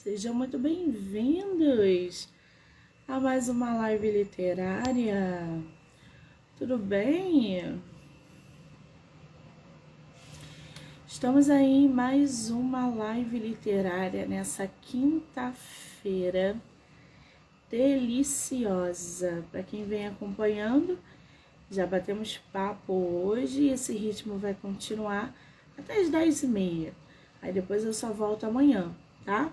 Sejam muito bem-vindos a mais uma live literária. Tudo bem? Estamos aí em mais uma live literária nessa quinta-feira deliciosa. Para quem vem acompanhando, já batemos papo hoje e esse ritmo vai continuar até as 10h30. Aí depois eu só volto amanhã, tá?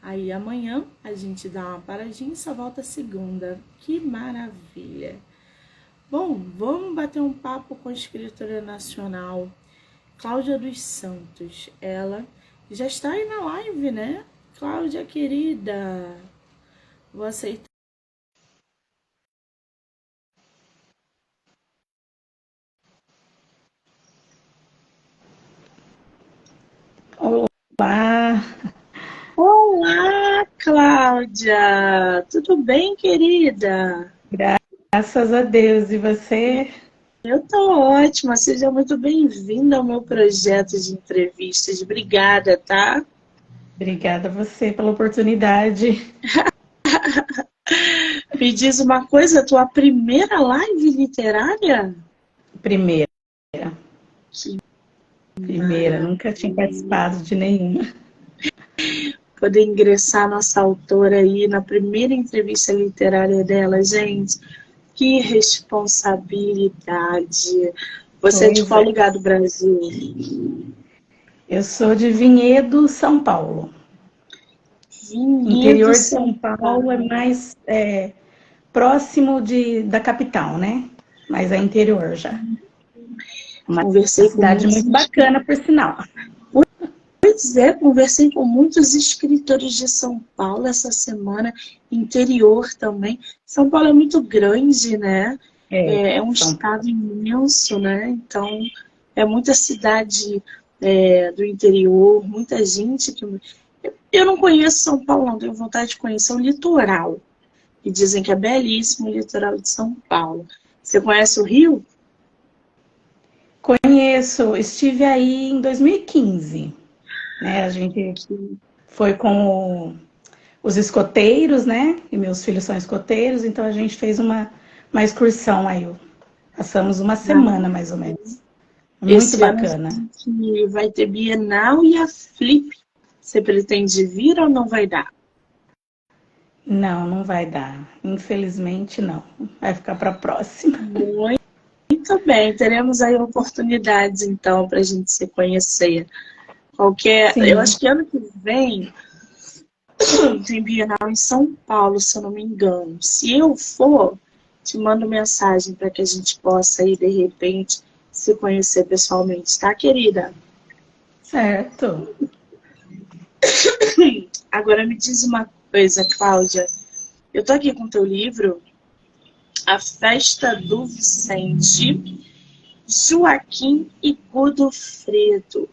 Aí amanhã a gente dá uma paradinha e só volta segunda. Que maravilha! Bom, vamos bater um papo com a escritora nacional Cláudia dos Santos. Ela já está aí na live, né? Cláudia, querida, vou aceitar. Olá! Olá, Cláudia! Tudo bem, querida? Graças a Deus. E você? Eu tô ótima, seja muito bem-vinda ao meu projeto de entrevistas. Obrigada, tá? Obrigada a você pela oportunidade. Me diz uma coisa, tua primeira live literária? Primeira, Que nunca tinha participado de nenhuma. poder ingressar nossa autora aí na primeira entrevista literária dela, gente. Que responsabilidade. Você é de Pois qual é. lugar do Brasil? Eu sou de Vinhedo, São Paulo. Vinhedo, Interior de São São Paulo é Paulo. mais próximo da capital, né? Mas é interior já. Uma Conversei com cidade muitos. muito bacana, por sinal. Pois é, conversei com muitos escritores de São Paulo essa semana, interior também. São Paulo é muito grande, né? É um São Paulo. estado imenso, né? Então, é muita cidade do interior, muita gente que. Eu não conheço São Paulo, não, tenho vontade de conhecer o litoral. E dizem que é belíssimo o litoral de São Paulo. Você conhece o Rio? Conheço, estive aí em 2015. Né? A gente foi com os escoteiros, né? E meus filhos são escoteiros, então a gente fez uma excursão aí. Passamos uma semana, mais ou menos. Muito Esse ano bacana. que vai ter Bienal e a Flip. Você pretende vir ou não vai dar? Não, não vai dar. Infelizmente, não. Vai ficar para a próxima. Muito bem, teremos aí oportunidades então para a gente se conhecer. Eu Sim, acho que ano que vem tem Bienal em São Paulo, se eu não me engano. Se eu for, te mando mensagem para que a gente possa aí de repente se conhecer pessoalmente, tá, querida? certo. Agora me diz uma coisa, Cláudia. Eu tô aqui com o teu livro, A Festa do Vicente, Joaquim e Godofredo.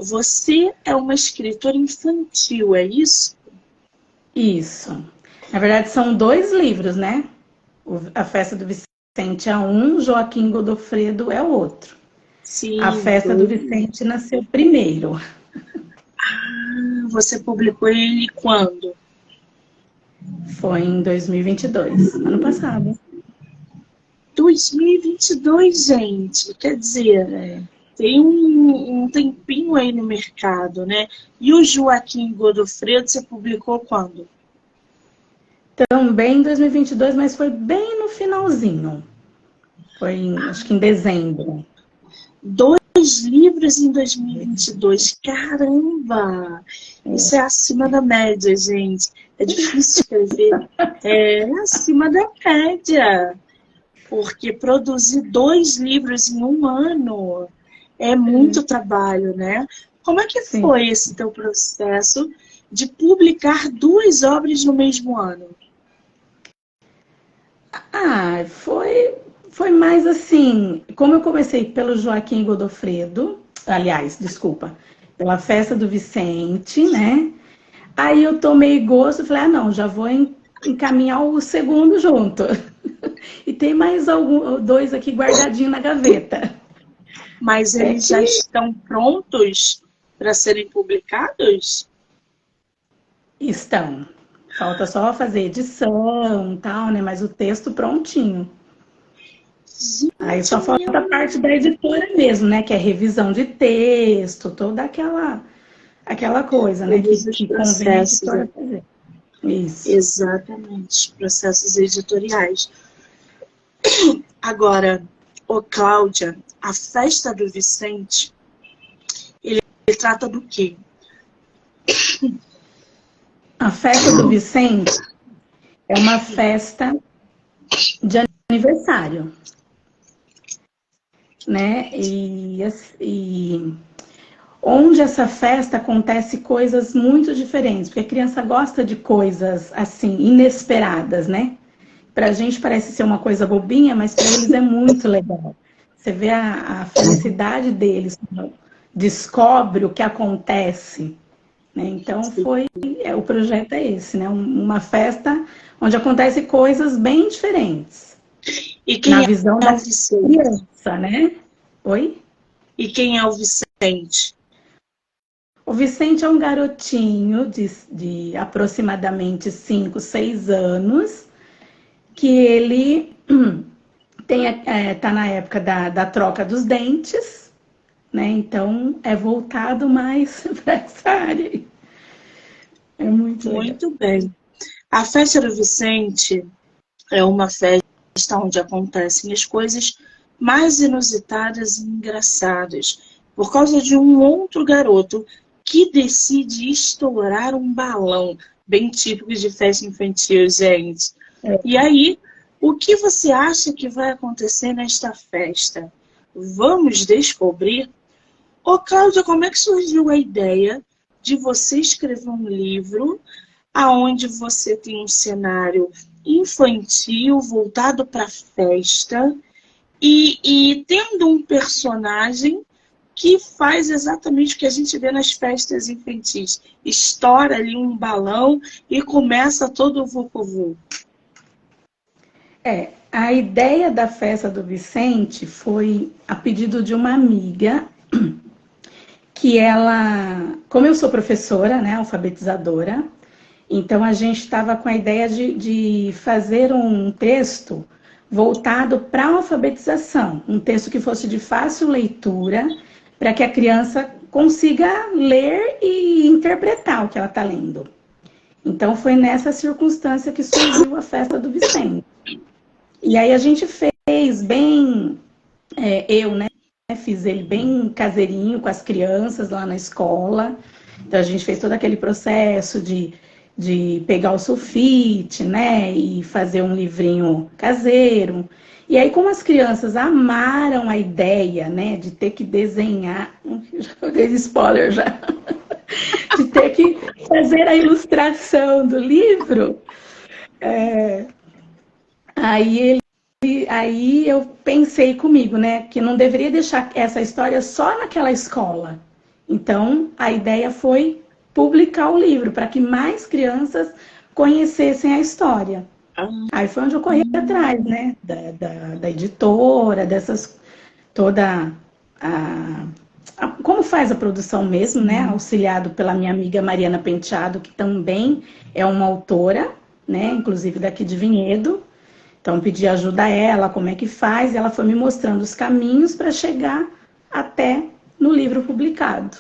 Você é uma escritora infantil, é isso? Isso. Na verdade, são 2 livros, né? A Festa do Vicente é um, Joaquim Godofredo é o outro. A Sim, Festa do Vicente nasceu primeiro. você publicou ele quando? Foi em 2022, ano passado. 2022, gente. Quer dizer, É. tem um tempinho aí no mercado, né? E o Joaquim Godofredo você publicou quando? Também em 2022, mas foi bem no finalzinho. Acho que em dezembro. 2 livros em 2022. Caramba! Isso é acima da média, gente. É difícil escrever. É acima da média. Porque produzir 2 livros em um ano é muito trabalho, né? Como é que Sim. foi esse teu processo de publicar 2 obras no mesmo ano? Foi mais assim, como eu comecei pelo Joaquim Godofredo, aliás, desculpa, pela Festa do Vicente, né? Aí eu tomei gosto e falei, não, já vou encaminhar o segundo junto. E tem mais 2 aqui guardadinho na gaveta. Mas É eles já que estão prontos para serem publicados? Estão. Falta só fazer edição e tal, né? Mas o texto prontinho. Aí Gente, só falta a parte da editora mesmo, né? Que é revisão de texto, toda aquela coisa, né? todos os Que convém a processos, editora fazer. Isso. exatamente, os processos editoriais. Agora, ô Cláudia, a festa do Vicente, ele trata do quê? A festa do Vicente é uma festa de aniversário, né? E onde essa festa acontece coisas muito diferentes, porque a criança gosta de coisas assim inesperadas, né? Para a gente parece ser uma coisa bobinha, mas para eles é muito legal. Você vê a felicidade deles quando descobre o que acontece, né? Então o projeto é esse, né? Uma festa onde acontecem coisas bem diferentes E na quem visão é o da Vicente? criança, né? Oi? E quem é o Vicente? O Vicente é um garotinho de aproximadamente 5, 6 anos, que ele tá na época da troca dos dentes, né? Então é voltado mais para essa área aí. É muito legal. Muito bem. A festa do Vicente é uma festa onde acontecem as coisas mais inusitadas e engraçadas, por causa de um outro garoto que decide estourar um balão, bem típico de festa infantil, gente. E aí, o que você acha que vai acontecer nesta festa? Vamos descobrir. Ô, Cláudia, como é que surgiu a ideia de você escrever um livro aonde você tem um cenário infantil voltado para festa e tendo um personagem que faz exatamente o que a gente vê nas festas infantis. Estoura ali um balão e começa todo o vucu-vucu. A ideia da festa do Vicente foi a pedido de uma amiga que ela, como eu sou professora, né, alfabetizadora, então a gente estava com a ideia de fazer um texto voltado para a alfabetização, um texto que fosse de fácil leitura, para que a criança consiga ler e interpretar o que ela está lendo. Então foi nessa circunstância que surgiu a festa do Vicente. E aí a gente fez bem, eu, né? Fiz ele bem caseirinho com as crianças lá na escola. Então a gente fez todo aquele processo de pegar o sulfite, né? E fazer um livrinho caseiro. E aí, como as crianças amaram a ideia, né? De ter que desenhar. Já dei spoiler já. De ter que fazer a ilustração do livro. Aí eu pensei comigo, né, que não deveria deixar essa história só naquela escola. Então, a ideia foi publicar o livro para que mais crianças conhecessem a história. Aí foi onde eu corri atrás, né, da editora, toda como faz a produção mesmo, né, auxiliado pela minha amiga Mariana Penteado, que também é uma autora, né, inclusive daqui de Vinhedo. Então, pedi ajuda a ela, como é que faz, e ela foi me mostrando os caminhos para chegar até no livro publicado.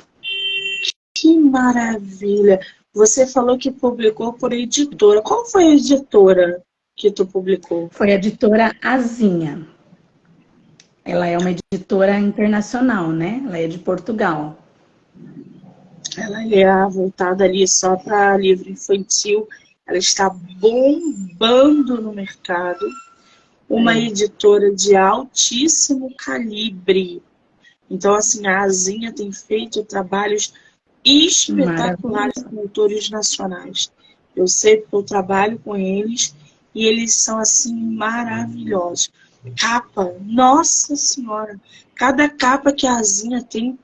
Que maravilha! Você falou que publicou por editora. Qual foi a editora que tu publicou? Foi a editora Azinha. Ela é uma editora internacional, né? Ela é de Portugal. Ela é voltada ali só para livro infantil. Ela está bombando no mercado. Uma editora de altíssimo calibre. Então, assim, a Azinha tem feito trabalhos espetaculares com autores nacionais. Eu sei porque eu trabalho com eles e eles são, assim, maravilhosos. Capa, nossa senhora! Cada capa que a Azinha tem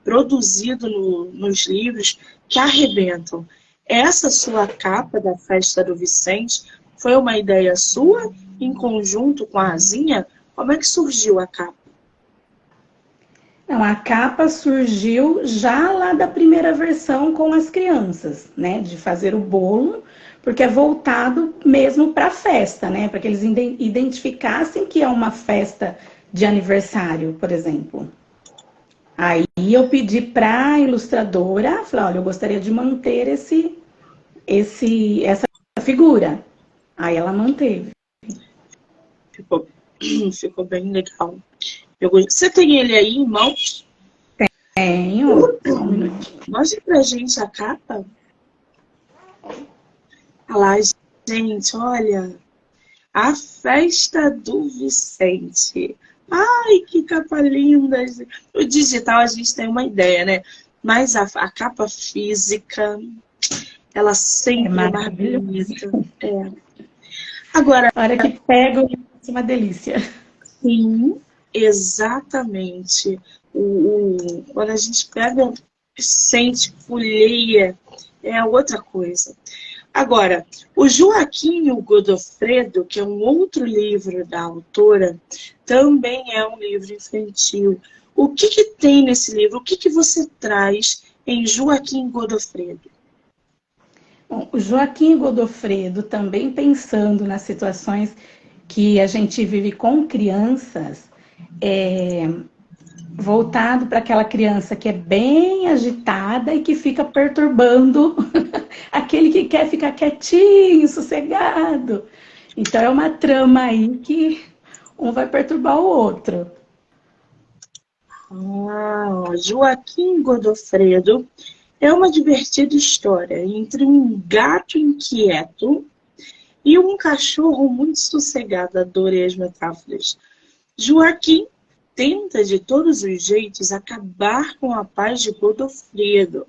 produzido nos livros que arrebentam. Essa sua capa da Festa do Vicente foi uma ideia sua, em conjunto com a Azinha? Como é que surgiu a capa? Não, a capa surgiu já lá da primeira versão com as crianças, né? De fazer o bolo, porque é voltado mesmo para a festa, né? Para que eles identificassem que é uma festa de aniversário, por exemplo. Aí eu pedi para a ilustradora, falei, olha, eu gostaria de manter essa figura. Aí ela manteve. Ficou, ficou bem legal. Você tem ele aí em mãos? Tenho, só um minutinho. Mostre pra gente a capa. Olha lá, gente, olha. A festa do Vicente. Ai, que capa linda. O digital a gente tem uma ideia, né? Mas a capa física, ela É sempre é mais maravilhoso. bonita. É. Agora, A hora que pega, é uma delícia. sim, exatamente. Quando a gente pega, sente, folheia, é outra coisa. Agora, o Joaquim e o Godofredo, que é um outro livro da autora, também é um livro infantil. O que que tem nesse livro? O que que você traz em Joaquim e Godofredo? Bom, o Joaquim Godofredo, também pensando nas situações que a gente vive com crianças, voltado para aquela criança que é bem agitada e que fica perturbando aquele que quer ficar quietinho, sossegado. Então é uma trama aí que um vai perturbar o outro. Ah, Joaquim Godofredo é uma divertida história entre um gato inquieto e um cachorro muito sossegado. Adorei as metáforas. Joaquim tenta de todos os jeitos acabar com a paz de Godofredo,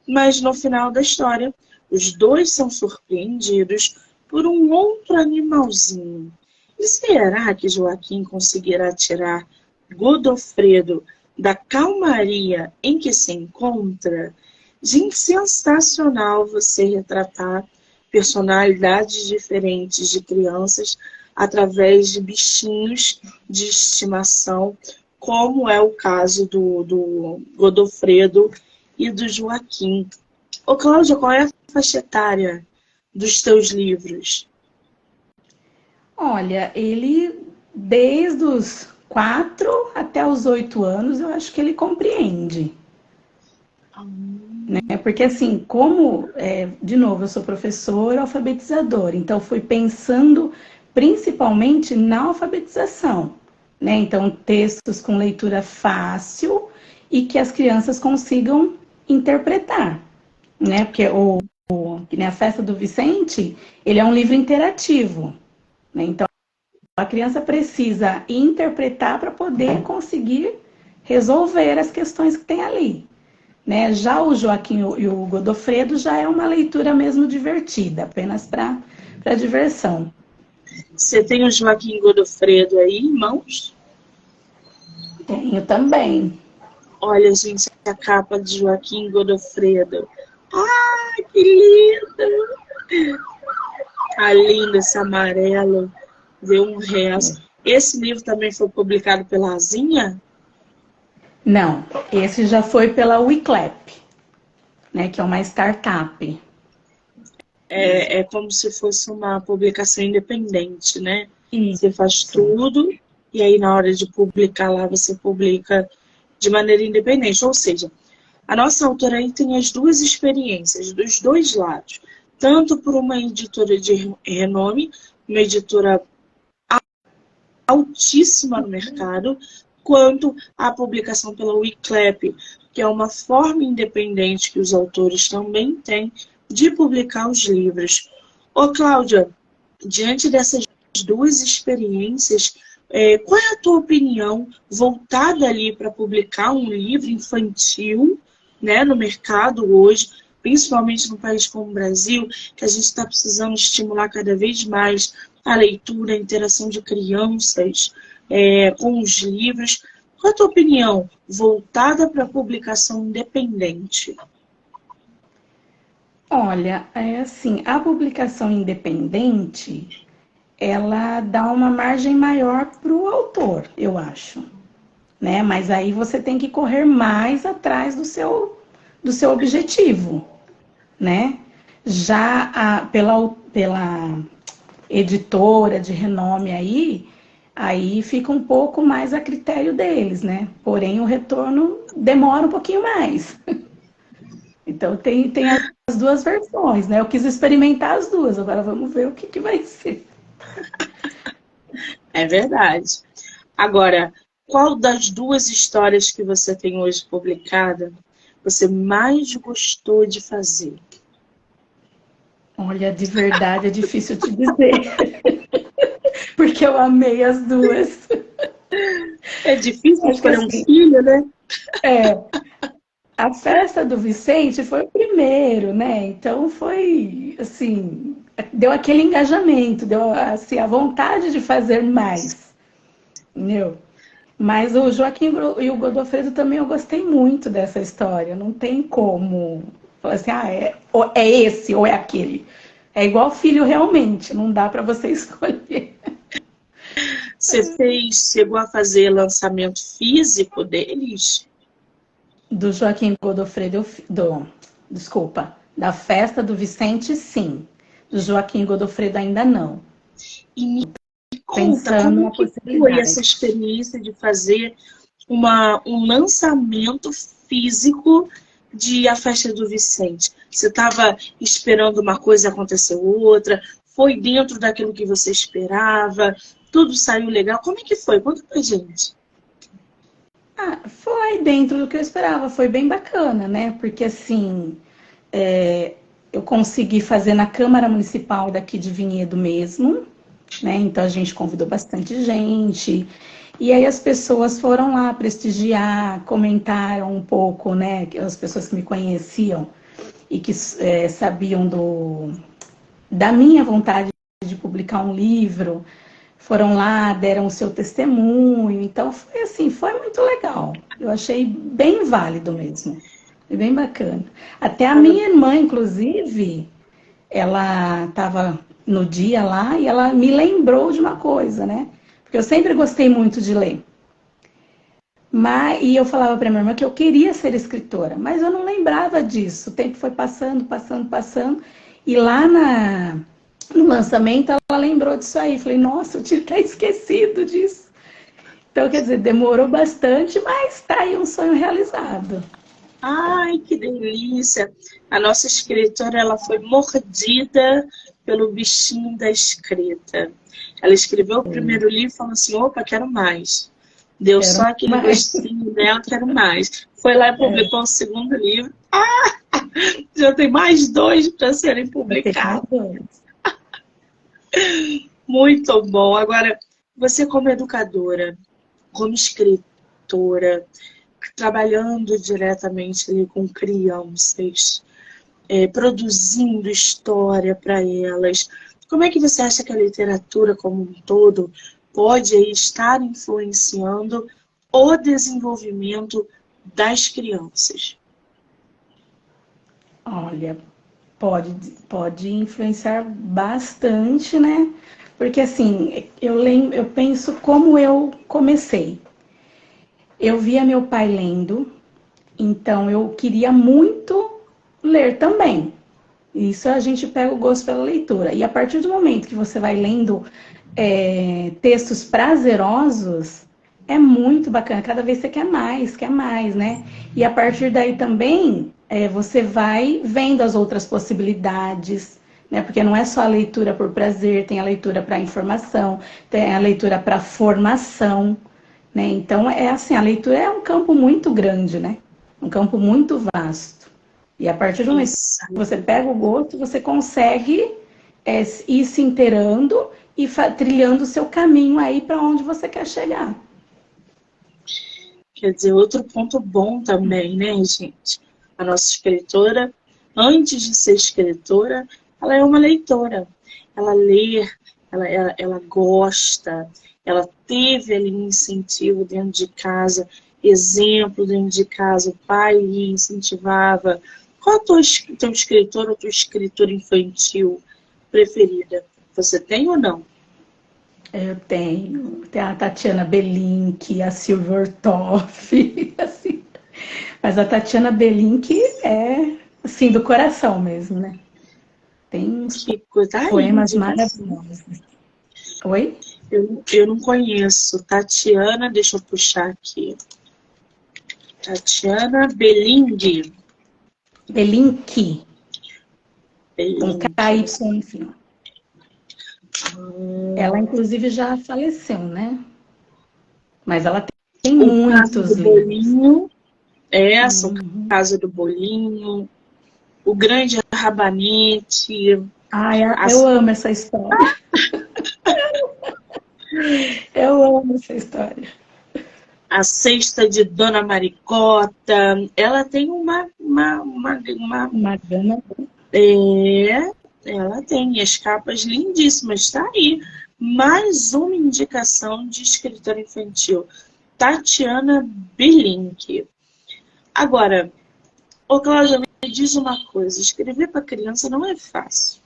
mas no final da história, os dois são surpreendidos por um outro animalzinho. E será que Joaquim conseguirá tirar Godofredo da calmaria em que se encontra? Gente, sensacional você retratar personalidades diferentes de crianças através de bichinhos de estimação, como é o caso do Godofredo e do Joaquim. Ô, Cláudia, qual é a faixa etária dos teus livros? Olha, ele desde os 4 até os 8 anos, eu acho que ele compreende. Né? Porque assim, de novo, eu sou professora alfabetizadora, então fui pensando principalmente na alfabetização, né? Então, textos com leitura fácil e que as crianças consigam interpretar, né? Porque que nem a Festa do Vicente, ele é um livro interativo, né? Então, a criança precisa interpretar para poder conseguir resolver as questões que tem ali. Né? Já o Joaquim e o Godofredo já é uma leitura mesmo divertida, apenas para diversão. Você tem o Joaquim Godofredo aí em mãos? Tenho também. Olha, gente, a capa de Joaquim Godofredo. Ai, que lindo! Tá lindo esse amarelo. Deu um resto. Esse livro também foi publicado pela Azinha? Não, esse já foi pela Wiclap, né, que é uma startup. É como se fosse uma publicação independente, né? Isso. Você faz tudo e aí na hora de publicar lá, você publica de maneira independente. Ou seja, a nossa autora aí tem as duas experiências, dos dois lados. Tanto por uma editora de renome, uma editora altíssima no mercado, quanto a publicação pela Wiclap, que é uma forma independente que os autores também têm de publicar os livros. Ô, Cláudia, diante dessas duas experiências, qual é a tua opinião voltada ali para publicar um livro infantil, né, no mercado hoje, principalmente no país como o Brasil, que a gente está precisando estimular cada vez mais a leitura, a interação de crianças com os livros? Qual é a tua opinião voltada para a publicação independente? Olha, é assim, a publicação independente, ela dá uma margem maior para o autor, eu acho. né? Mas aí você tem que correr mais atrás do seu objetivo, né? Já pela editora de renome aí fica um pouco mais a critério deles, né? Porém, o retorno demora um pouquinho mais. Então, tem as duas versões, né? Eu quis experimentar as duas, agora vamos ver o que vai ser. É verdade. Agora, qual das duas histórias que você tem hoje publicada você mais gostou de fazer? Olha, de verdade é difícil te dizer, porque eu amei as duas. É difícil Acho que escolher um assim, filho, né? a festa do Vicente foi o primeiro, né? Então foi assim, deu aquele engajamento, deu assim, a vontade de fazer mais, entendeu? Mas o Joaquim e o Godofredo também eu gostei muito dessa história. Não tem como falar assim, é esse ou é aquele. É igual filho realmente, não dá para você escolher. Chegou a fazer lançamento físico deles? Do Joaquim Godofredo, desculpa, da festa do Vicente, sim. Do Joaquim Godofredo ainda não. E me conta, Pensando como na que foi essa possibilidade. experiência de fazer um lançamento físico de A Festa do Vicente? Você estava esperando uma coisa e aconteceu outra? Foi dentro daquilo que você esperava? Tudo saiu legal? Como é que foi? Conta pra gente. Foi dentro do que eu esperava, foi bem bacana, né? Porque assim, eu consegui fazer na Câmara Municipal daqui de Vinhedo mesmo, né? Então a gente convidou bastante gente. E aí as pessoas foram lá prestigiar, comentaram um pouco, né? As pessoas que me conheciam e que sabiam da minha vontade de publicar um livro, foram lá, deram o seu testemunho. Então foi assim, foi muito legal. Eu achei bem válido mesmo. Foi bem bacana. Até a minha irmã, inclusive, ela estava no dia lá e ela me lembrou de uma coisa, né? Porque eu sempre gostei muito de ler. E eu falava para minha irmã que eu queria ser escritora, mas eu não lembrava disso. O tempo foi passando, passando, passando. E lá no lançamento ela lembrou disso aí. Falei, nossa, eu tinha até esquecido disso. Então, quer dizer, demorou bastante, mas tá aí um sonho realizado. Ai, que delícia! A nossa escritora, ela foi mordida pelo bichinho da escrita. Ela escreveu o primeiro livro e falou assim, opa, quero mais. Deu Quero só aquele mais. gostinho dela, quero mais. Foi lá e publicou o segundo livro. Já tem mais dois para serem Vai ter mais publicados. dois. Muito bom. Agora, você como educadora, como escritora, trabalhando diretamente ali com crianças, produzindo história para elas, como é que você acha que a literatura como um todo pode aí estar influenciando o desenvolvimento das crianças? Olha, pode influenciar bastante, né? Porque assim, eu penso como eu comecei. Eu via meu pai lendo, então eu queria muito ler também. Isso a gente pega o gosto pela leitura. E a partir do momento que você vai lendo textos prazerosos, é muito bacana. Cada vez você quer mais, né? E a partir daí também você vai vendo as outras possibilidades, né? Porque não é só a leitura por prazer, tem a leitura para informação, tem a leitura para formação, né? Então é assim, a leitura é um campo muito grande, né? Um campo muito vasto. E a partir do momento que você pega o gosto, você consegue ir se inteirando e trilhando o seu caminho aí para onde você quer chegar. Quer dizer, outro ponto bom também, né, gente? A nossa escritora, antes de ser escritora, ela é uma leitora. Ela lê, ela gosta, ela teve ali um incentivo dentro de casa, exemplo dentro de casa, o pai lhe incentivava. Qual é o teu escritor ou tua escritora infantil preferida? Você tem ou não? Eu tenho. Tem a Tatiana Belink, a Silvia Ortoff, assim. Mas a Tatiana Belink é, assim, do coração mesmo, né? Tem uns Que coisa poemas linda, assim. maravilhosos. Oi? Eu não conheço. Tatiana, deixa eu puxar aqui. Tatiana Beling. Belink, com Beling. KY no final. Ela, inclusive, já faleceu, né? Mas ela tem O caso do muitos livros. bolinho. Essa, o Uhum. caso do bolinho. O grande rabanete. Ai, A, eu amo essa história. Eu amo essa história. a cesta de Dona Maricota. Ela tem Uma gama. é, ela tem as capas lindíssimas. Está aí. Mais uma indicação de escritora infantil. Tatiana Belink. Agora, ô Cláudia, me diz uma coisa: escrever para criança não é fácil.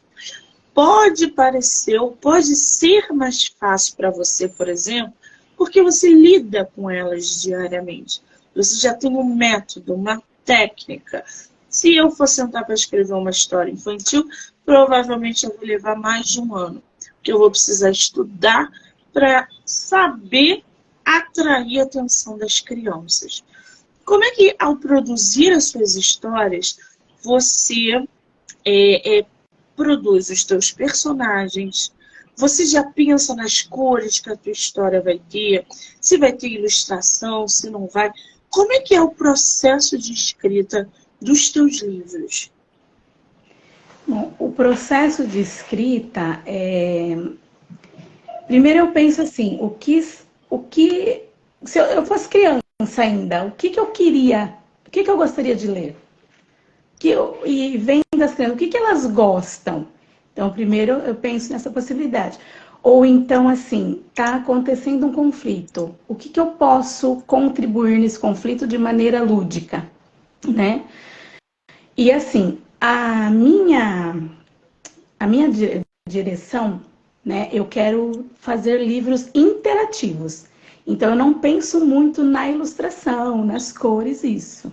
Pode parecer ou pode ser mais fácil para você, por exemplo, porque você lida com elas diariamente. Você já tem um método, uma técnica. Se eu for sentar para escrever uma história infantil, provavelmente eu vou levar mais de um ano, porque eu vou precisar estudar para saber atrair a atenção das crianças. Como é que, ao produzir as suas histórias, você é, é, produz os teus personagens? Você já pensa nas cores que a tua história vai ter? Se vai ter ilustração, se não vai? Como é que é o processo de escrita dos teus livros? Bom, o processo de escrita é. Primeiro eu penso assim, se eu fosse criança ainda, o que eu queria, o que eu gostaria de ler? E vem das crianças, o que elas gostam? Então, primeiro eu penso nessa possibilidade. Ou então, assim, está acontecendo um conflito. O que eu posso contribuir nesse conflito de maneira lúdica, né? E assim, a minha direção, né? Eu quero fazer livros interativos. Então, eu não penso muito na ilustração, nas cores, isso.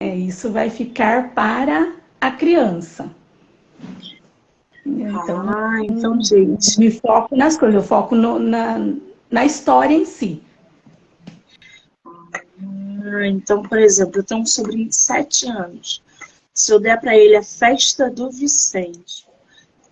Isso vai ficar para a criança. Então, Então, gente. me foco nas coisas, eu foco na história em si. Então, por exemplo, eu tenho um sobrinho de 7 anos. Se eu der para ele a Festa do Vicente,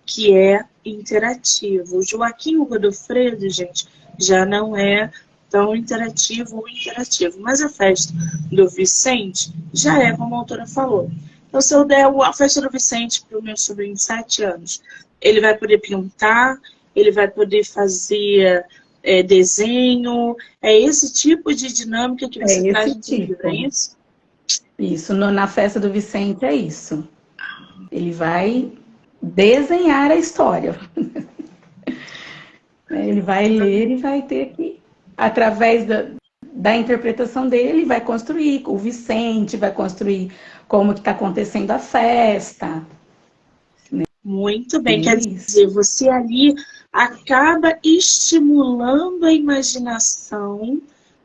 que é interativo. O Joaquim Godofredo, gente, já não é tão interativo ou interativo, mas a Festa do Vicente já é, como a autora falou. Então, se eu der a Festa do Vicente para o meu sobrinho de 7 anos, ele vai poder pintar, ele vai poder fazer desenho. É esse tipo de dinâmica que É você traz esse no seu livro, é tipo. isso? Isso, na festa do Vicente é isso. Ele vai desenhar a história. Ele vai ler e vai ter que, através da interpretação dele, ele vai construir o Vicente, vai construir como que está acontecendo a festa. Muito bem, Tudo quer isso. dizer, você ali acaba estimulando a imaginação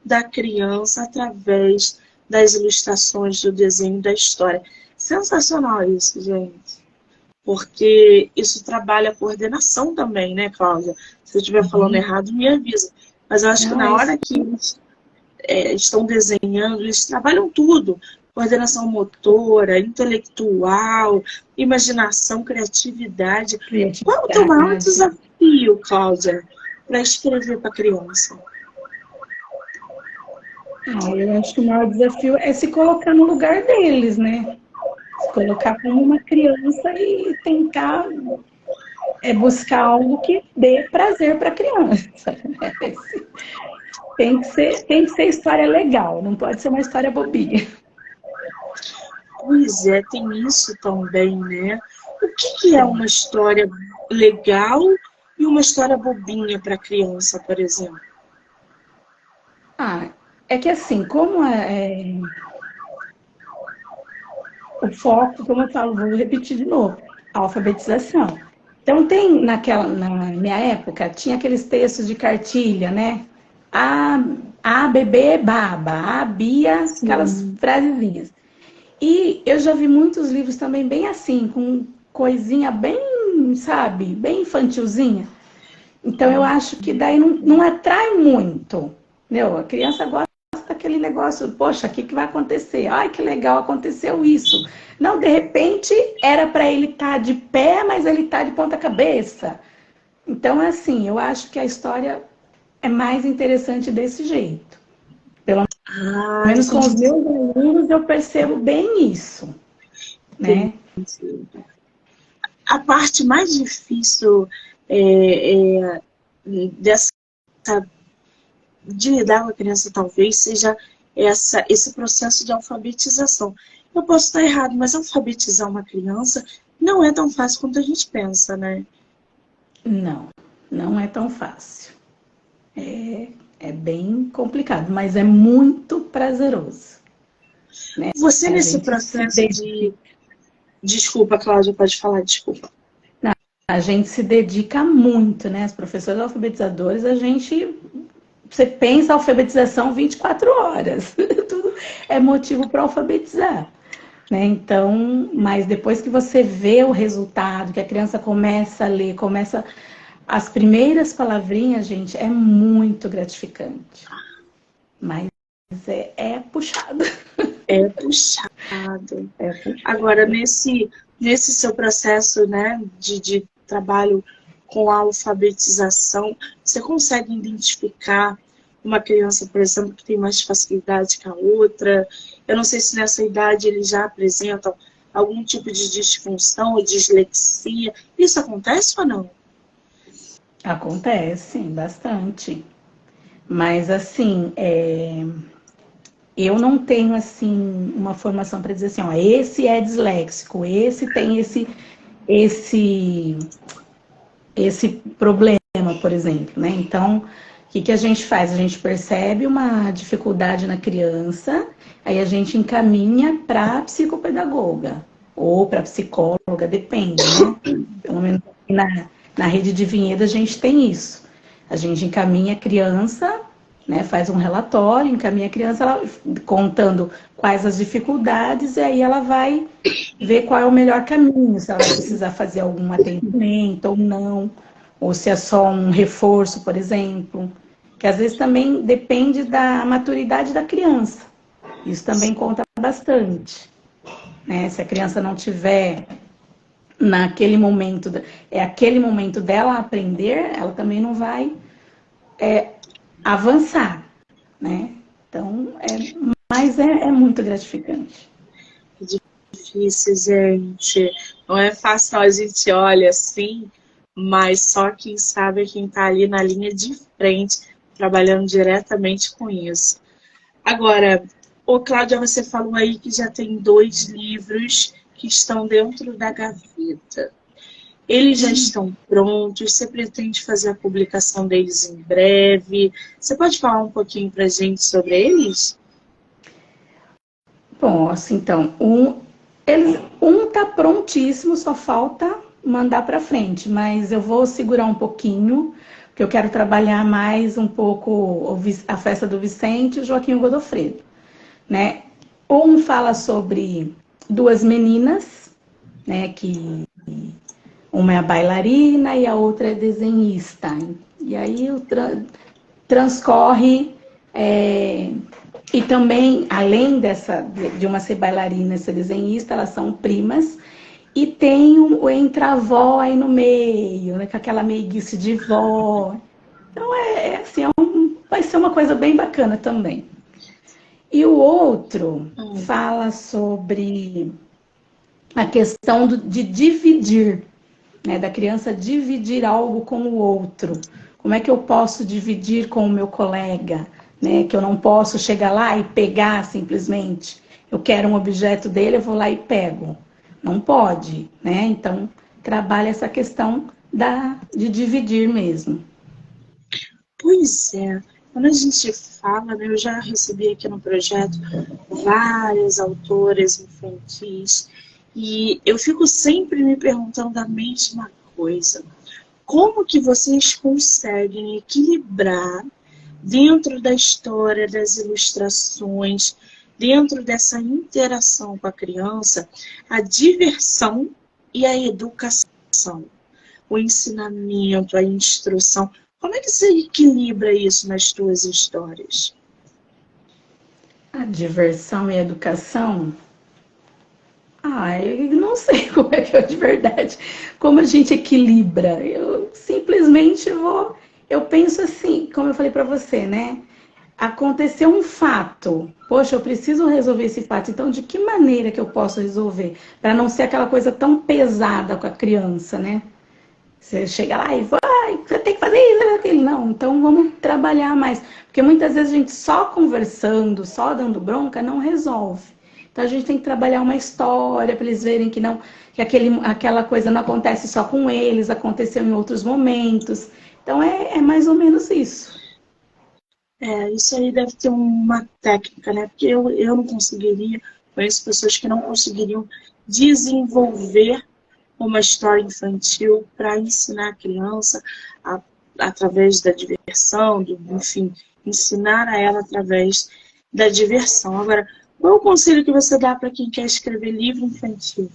da criança através das ilustrações do desenho da história. Sensacional isso, gente. Porque isso trabalha a coordenação também, né, Cláudia? Se eu estiver falando Uhum. errado, me avisa. Mas eu acho que Não, na é isso. hora que eles estão desenhando, eles trabalham tudo. Coordenação motora, intelectual, imaginação, criatividade. Qual é o teu maior Criatividade. desafio, Cláudia, para escrever para criança? Eu acho que o maior desafio é se colocar no lugar deles, né? Se colocar como uma criança e tentar buscar algo que dê prazer para a criança. Tem que ser história legal, não pode ser uma história bobinha. Pois é, tem isso também, né? O que é uma história legal e uma história bobinha para criança, por exemplo? É que assim, como o foco, como eu falo, vou repetir de novo, a alfabetização. Então na minha época, tinha aqueles textos de cartilha, né? A bebê baba, a Bia, aquelas Sim. frasezinhas. E eu já vi muitos livros também bem assim, com coisinha bem, sabe, bem infantilzinha. Então eu acho que daí não atrai muito, entendeu? A criança gosta daquele negócio, poxa, o que vai acontecer? Ai, que legal, aconteceu isso. Não, de repente era para ele estar de pé, mas ele está de ponta cabeça. Então, assim, eu acho que a história é mais interessante desse jeito. Pelo Ah, menos com os meus alunos eu percebo bem isso, entendi. né? A parte mais difícil é, dessa de lidar com a criança talvez seja esse processo de alfabetização. Eu posso estar errado, mas alfabetizar uma criança não é tão fácil quanto a gente pensa, né? Não, não é tão fácil. É bem complicado, mas é muito prazeroso, né? Você A nesse gente se processo dedica, de... Desculpa, Cláudia, pode falar, desculpa. a gente se dedica muito, né? As professoras alfabetizadores, você pensa alfabetização 24 horas. Tudo é motivo para alfabetizar. Né? Então, mas depois que você vê o resultado, que a criança começa a ler, começa as primeiras palavrinhas, gente, é muito gratificante. Mas é puxado. É puxado. É Agora, puxado. nesse seu processo, né, de trabalho com a alfabetização, você consegue identificar uma criança, por exemplo, que tem mais facilidade que a outra? Eu não sei se nessa idade eles já apresentam algum tipo de disfunção ou dislexia. Isso acontece ou não? Acontece bastante. Mas assim, eu não tenho assim uma formação para dizer assim, ó, esse é disléxico, esse tem esse esse problema, por exemplo, né? Então, o que a gente faz? A gente percebe uma dificuldade na criança, aí a gente encaminha para a psicopedagoga ou para a psicóloga, depende, né? Pelo menos na rede de Vinhedo a gente tem isso. A gente encaminha a criança, né? Faz um relatório, encaminha a criança ela, contando quais as dificuldades, e aí ela vai ver qual é o melhor caminho, se ela vai precisar fazer algum atendimento ou não, ou se é só um reforço, por exemplo, que às vezes também depende da maturidade da criança. Isso também conta bastante, né? Se a criança não tiver naquele momento, é aquele momento dela aprender, ela também não vai avançar, né? Então, mas é muito gratificante. Difícil, gente. Não é fácil, a gente olha assim, mas só quem sabe é quem está ali na linha de frente, trabalhando diretamente com isso. Agora, ô Cláudia, você falou aí que já tem 2 livros que estão dentro da gaveta. Eles já estão prontos? Você pretende fazer a publicação deles em breve? Você pode falar um pouquinho para a gente sobre eles? Bom, assim, então, tá prontíssimo, só falta mandar para frente, mas eu vou segurar um pouquinho, porque eu quero trabalhar mais um pouco a festa do Vicente e o Joaquim Godofredo, né? Um fala sobre duas meninas, né, que uma é a bailarina e a outra é desenhista. E aí transcorre e também, além de uma ser bailarina e ser desenhista, elas são primas. E tem o entravó aí no meio, né, com aquela meiguice de vó. Então, assim, vai ser uma coisa bem bacana também. E o outro fala sobre a questão de dividir, né, da criança dividir algo com o outro. Como é que eu posso dividir com o meu colega? Né, que eu não posso chegar lá e pegar simplesmente. Eu quero um objeto dele, eu vou lá e pego. Não pode, né? Então, trabalha essa questão de dividir mesmo. Pois é. Quando a gente fala, né, eu já recebi aqui no projeto várias autoras infantis e eu fico sempre me perguntando a mesma coisa. Como que vocês conseguem equilibrar dentro da história, das ilustrações, dentro dessa interação com a criança, a diversão e a educação, o ensinamento, a instrução? Como é que você equilibra isso nas tuas histórias? A diversão e a educação? Eu não sei como é que é de verdade, como a gente equilibra. Eu simplesmente eu penso assim, como eu falei para você, né? Aconteceu um fato, poxa, eu preciso resolver esse fato, então de que maneira que eu posso resolver? Para não ser aquela coisa tão pesada com a criança, né? Você chega lá e vai, você tem que fazer isso, aquilo. Não, então vamos trabalhar mais. Porque muitas vezes a gente só conversando, só dando bronca, não resolve. Então a gente tem que trabalhar uma história para eles verem que não, que aquela coisa não acontece só com eles, aconteceu em outros momentos. Então é mais ou menos isso. Isso aí deve ter uma técnica, né? Porque eu não conseguiria, conheço pessoas que não conseguiriam desenvolver uma história infantil para ensinar a criança através da diversão, enfim, ensinar a ela através da diversão. Agora, qual é o conselho que você dá para quem quer escrever livro infantil?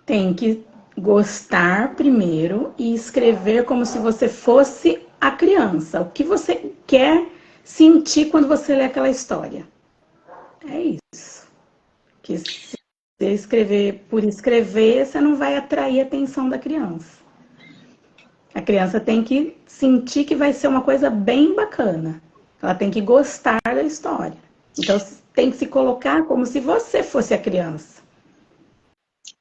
Tem que gostar primeiro e escrever como se você fosse a criança. O que você quer sentir quando você lê aquela história. É isso. Que se você escrever por escrever, você não vai atrair a atenção da criança. A criança tem que sentir que vai ser uma coisa bem bacana. Ela tem que gostar da história. Então, tem que se colocar como se você fosse a criança.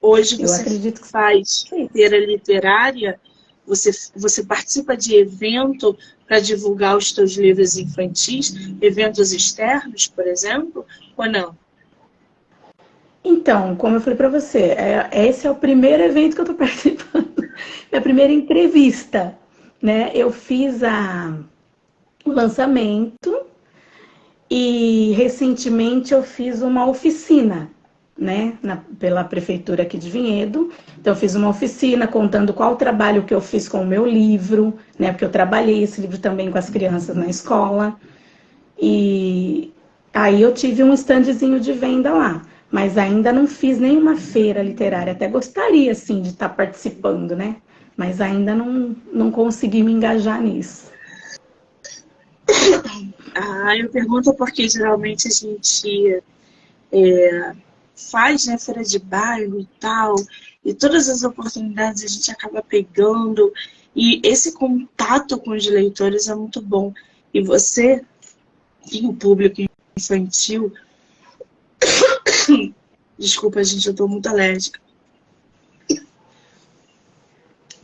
Hoje Eu você acredito que faz feira literária, você participa de evento para divulgar os teus livros infantis, eventos externos, por exemplo, ou não? Então, como eu falei para você, esse é o primeiro evento que eu estou participando, minha primeira entrevista, né? Eu fiz o lançamento e recentemente eu fiz uma oficina, né? Pela prefeitura aqui de Vinhedo. Então, eu fiz uma oficina contando qual o trabalho que eu fiz com o meu livro, né? Porque eu trabalhei esse livro também com as crianças na escola. E aí eu tive um standzinho de venda lá, mas ainda não fiz nenhuma feira literária. Até gostaria, assim, de estar participando, né? Mas ainda não consegui me engajar nisso. Eu pergunto porque geralmente a gente faz, né, feira de bairro e tal, e todas as oportunidades a gente acaba pegando, e esse contato com os leitores é muito bom. E você, e o público infantil, desculpa, gente, eu estou muito alérgica.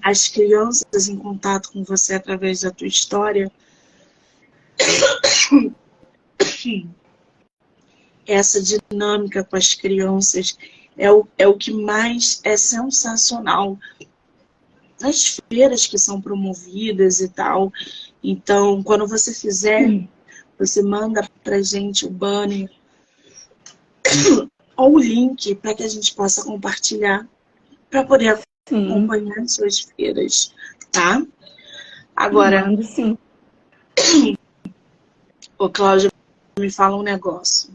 As crianças em contato com você através da tua história, essa dinâmica com as crianças é o que mais é sensacional nas feiras que são promovidas e tal. Então, quando você fizer, você manda pra gente o banner ou o link para que a gente possa compartilhar para poder acompanhar as suas feiras, tá? Agora, mando sim. Ô Cláudia, me fala um negócio.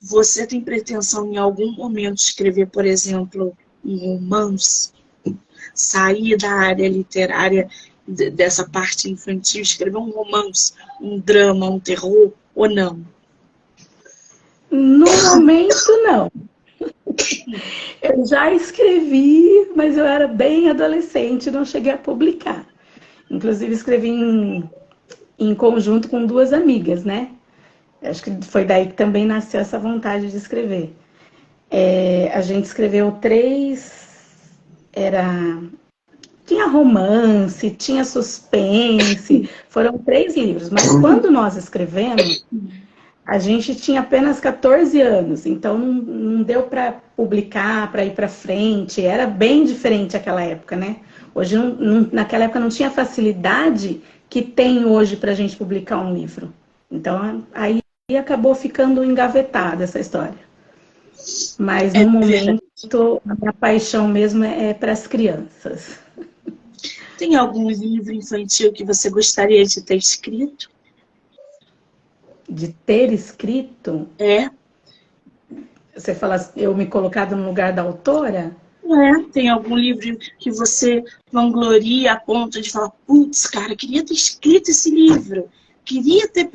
Você tem pretensão em algum momento de escrever, por exemplo, um romance? Sair da área literária, dessa parte infantil, escrever um romance, um drama, um terror, ou não? No momento, não. Eu já escrevi, mas eu era bem adolescente, não cheguei a publicar. Inclusive, escrevi em conjunto com duas amigas, né? Acho que foi daí que também nasceu essa vontade de escrever. A gente escreveu 3, tinha romance, tinha suspense, foram 3 livros, mas quando nós escrevemos, a gente tinha apenas 14 anos, então não deu para publicar, para ir para frente, era bem diferente aquela época, né? Hoje, naquela época não tinha facilidade que tem hoje para a gente publicar um livro. Então, aí acabou ficando engavetada essa história. Mas É no verdade. momento, a minha paixão mesmo é para as crianças. Tem algum livro infantil que você gostaria de ter escrito? De ter escrito, É, você fala, eu me colocado no lugar da autora? tem algum livro que você vangloria a ponto de falar, putz, cara, queria ter escrito esse livro, queria ter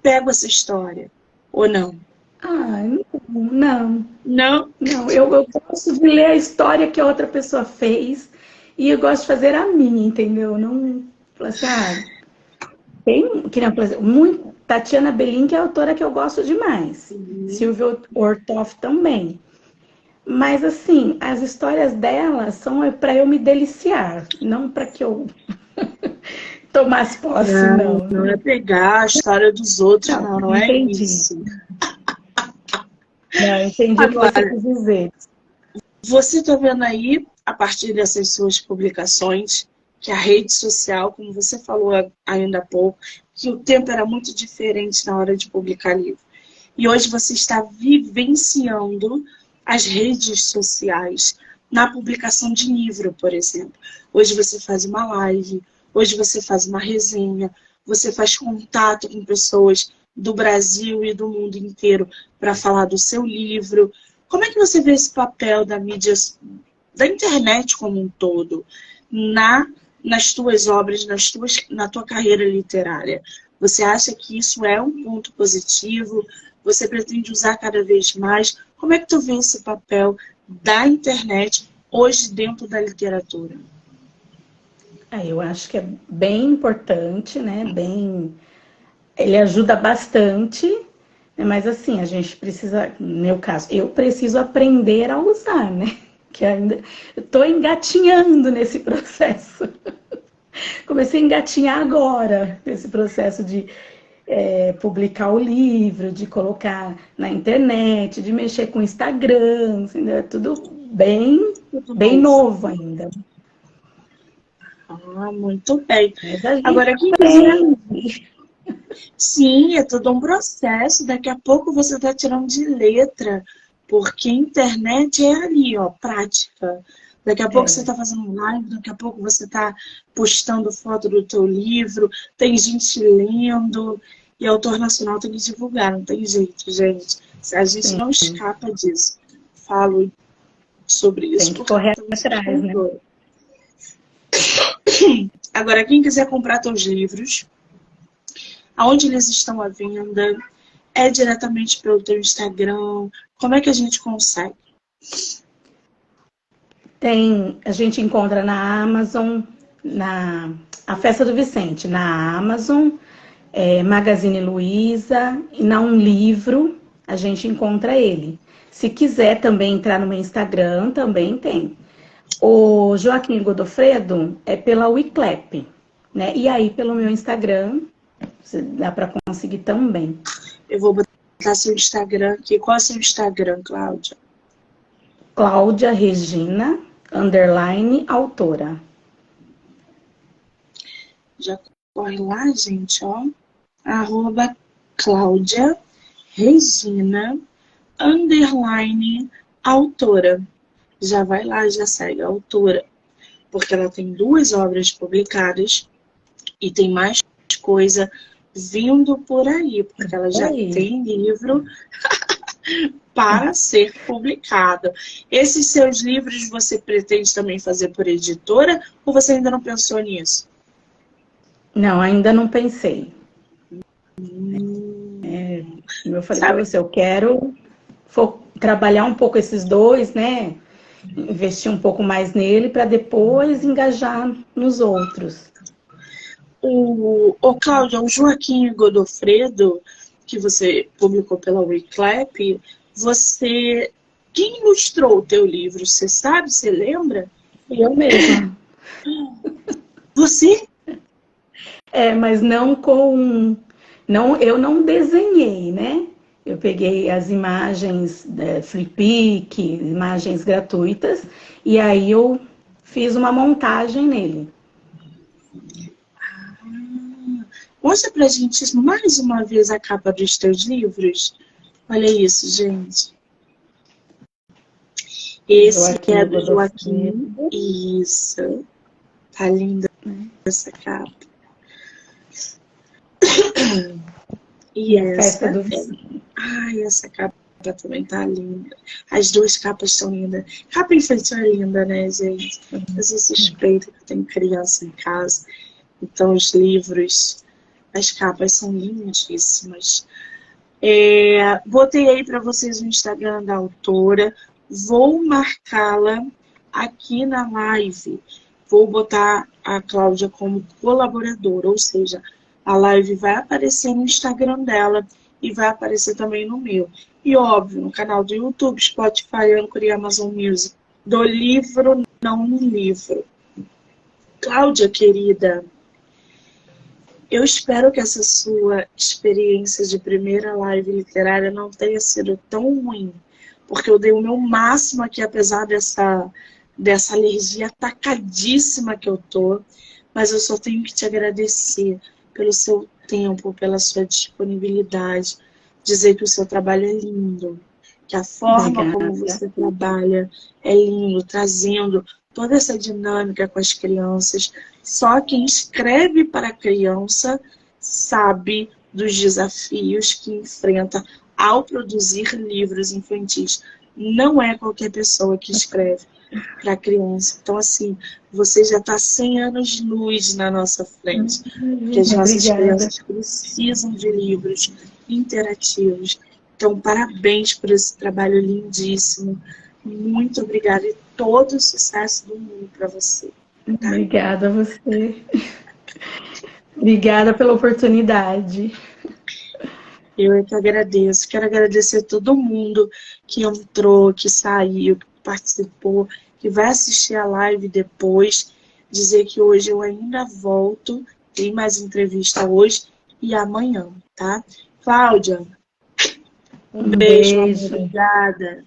pego essa história. Ou não? Ah, não, Não? não. Eu gosto de ler a história que a outra pessoa fez e eu gosto de fazer a minha, entendeu? Não, falar assim, tem, que nem, por exemplo, muito, Tatiana Belin, que é a autora que eu gosto demais. Sim. Silvia Ortoff também. Mas, assim, as histórias dela são para eu me deliciar, não para que eu tomasse posse, Não, não. não é pegar a história dos outros, Não, não, não é entendi. isso. Não, entendi o que você Agora, quis dizer. você está vendo aí, a partir dessas suas publicações, que a rede social, como você falou ainda há pouco, que o tempo era muito diferente na hora de publicar livro. E hoje você está vivenciando as redes sociais na publicação de livro, por exemplo. Hoje você faz uma live, hoje você faz uma resenha, você faz contato com pessoas do Brasil e do mundo inteiro para falar do seu livro. Como é que você vê esse papel da mídia, da internet como um todo, nas tuas obras, na tua carreira literária? Você acha que isso é um ponto positivo? Você pretende usar cada vez mais? Como é que tu vê esse papel da internet hoje dentro da literatura? Eu acho que é bem importante, né? Ele ajuda bastante, né? Mas assim, a gente precisa, no meu caso, eu preciso aprender a usar, né? Que ainda estou engatinhando nesse processo. Comecei a engatinhar agora nesse processo de publicar o livro, de colocar na internet, de mexer com o Instagram, assim, né? Tudo bem, Tudo bem novo. novo ainda. Ah, muito bem. Mas a gente Agora, quem quiser. aprende. Sim, é todo um processo. Daqui a pouco você está tirando de letra, porque a internet é ali, ó, prática. Daqui a pouco você está fazendo live, daqui a pouco você está postando foto do teu livro, tem gente lendo, e autor nacional tem que divulgar, não tem jeito, gente. A gente Sim, não escapa disso. Falo sobre tem isso que porque correr eu sou atrás, né? escritora. Agora, quem quiser comprar teus livros, aonde eles estão à venda? É diretamente pelo teu Instagram? Como é que a gente consegue? A gente encontra na Amazon, a Festa do Vicente, na Amazon, Magazine Luiza, e na Um Livro, a gente encontra ele. Se quiser também entrar no meu Instagram, também tem. O Joaquim Godofredo é pela Wiclap, né? E aí, pelo meu Instagram, dá para conseguir também. Eu vou botar seu Instagram aqui. Qual é o seu Instagram, Cláudia? Cláudia Regina, _autora. Já corre lá, gente, ó. @ Cláudia Regina, _autora. Já vai lá, já segue a autora. Porque ela tem 2 obras publicadas e tem mais coisa vindo por aí. Porque ela já Aí. tem livro para ser publicado. Esses seus livros você pretende também fazer por editora ou você ainda não pensou nisso? Não, ainda não pensei. Como eu falei para Sabe, você, eu quero trabalhar um pouco esses dois, né? Investir um pouco mais nele para depois engajar nos outros. o Cláudia, o Joaquim Godofredo, que você publicou pela Wiclap, você... Quem ilustrou o teu livro? Você sabe? Você lembra? Eu mesma. Você? Mas não com. Não, eu não desenhei, né? Eu peguei as imagens da Flickr, imagens gratuitas, e aí eu fiz uma montagem nele. Mostra pra gente mais uma vez a capa dos teus livros. Olha isso, gente. Esse Joaquim é do Godofredo. Joaquim. Isso. Tá linda essa capa. E A Festa essa do é... Vicente. Ai, essa capa também tá linda. As duas capas são lindas. Capa infantil é linda, né, gente? Eu sou suspeita que eu tenho criança em casa. Então, os livros, as capas são lindíssimas. Botei aí para vocês o Instagram da autora. Vou marcá-la aqui na live. Vou botar a Cláudia como colaboradora, ou seja, a live vai aparecer no Instagram dela e vai aparecer também no meu. E óbvio, no canal do YouTube, Spotify, Anchor e Amazon Music. Do livro, não no livro. Cláudia, querida, eu espero que essa sua experiência de primeira live literária não tenha sido tão ruim, porque eu dei o meu máximo aqui, apesar dessa alergia atacadíssima que eu tô, mas eu só tenho que te agradecer pelo seu tempo, pela sua disponibilidade, dizer que o seu trabalho é lindo, que a forma como você trabalha é lindo, trazendo toda essa dinâmica com as crianças. Só quem escreve para a criança sabe dos desafios que enfrenta ao produzir livros infantis. Não é qualquer pessoa que escreve para a criança. Então, assim, você já está 100 anos de luz na nossa frente, porque as nossas crianças precisam de livros interativos. Então, parabéns por esse trabalho lindíssimo. Muito obrigada e todo o sucesso do mundo para você. Tá? Obrigada a você. Obrigada pela oportunidade. Eu é que agradeço. Quero agradecer a todo mundo que entrou, que saiu, que participou, que vai assistir a live depois. Dizer que hoje eu ainda volto. Tem mais entrevista hoje e amanhã, tá? Cláudia, um beijo, amor. Obrigada.